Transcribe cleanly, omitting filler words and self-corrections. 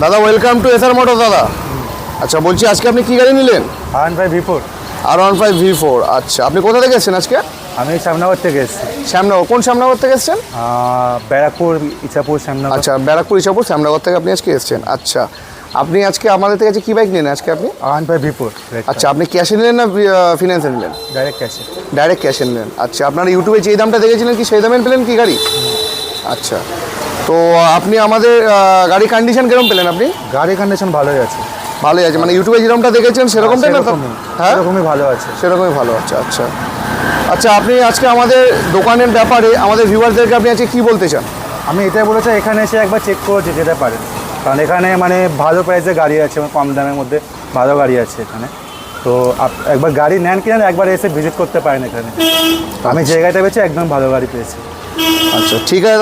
দাদা welcome to SR motor দাদা। আচ্ছা বলছি আজকে আপনি কি গাড়ি নিলেন? R15V4। R15V4। আচ্ছা আপনি কোথা থেকে এসেছেন আজকে? আমি শ্যামনগর থেকে এসেছি। শ্যামনগর, কোন শ্যামনগর থেকে এসেছেন? ব্যারাকপুর, ইছাপুর, শ্যামনগর। আচ্ছা ব্যারাকপুর, ইছাপুর, শ্যামনগর থেকে আপনি আজকে এসেছেন। আচ্ছা আপনি আজকে আমাদের থেকে কি বাইক নিলেন আজকে আপনি? R15V4। আচ্ছা আপনি ক্যাশে নিলেন না ফিনান্সে নিলেন? ডাইরেক্ট ক্যাশে। ডাইরেক্ট ক্যাশে নিলেন। আচ্ছা আপনার ইউটিউবে যেই দামটা দেখেছিলেন কি সেই দামে পেলেন কি গাড়ি? আচ্ছা তো আপনি আমাদের গাড়ি কন্ডিশন কিরকম পেলেন আপনি? গাড়ি কন্ডিশন ভালোই আছে। ভালোই আছে, মানে ইউটিউবে যেরকমটা দেখেছেন সেরকমটাই না? হ্যাঁ সেরকমই ভালো আছে। সেরকমই ভালো আছে। আচ্ছা আচ্ছা আপনি আজকে আমাদের দোকানের ব্যাপারে আমাদের ভিউয়ারদেরকে আপনি আজকে কী বলতে চান? আমি এটাই বলেছি, এখানে এসে একবার চেক করে যেতে পারেন, কারণ এখানে মানে ভালো প্রাইসে গাড়ি আছে, কম দামের মধ্যে ভালো গাড়ি আছে এখানে। তো একবার গাড়ি নেন কিনা একবার এসে ভিজিট করতে পারেন এখানে। আমি যে গাড়িটা পেয়েছি একদম ভালো গাড়ি পেয়েছি। আচ্ছা ঠিক আছে দাদা।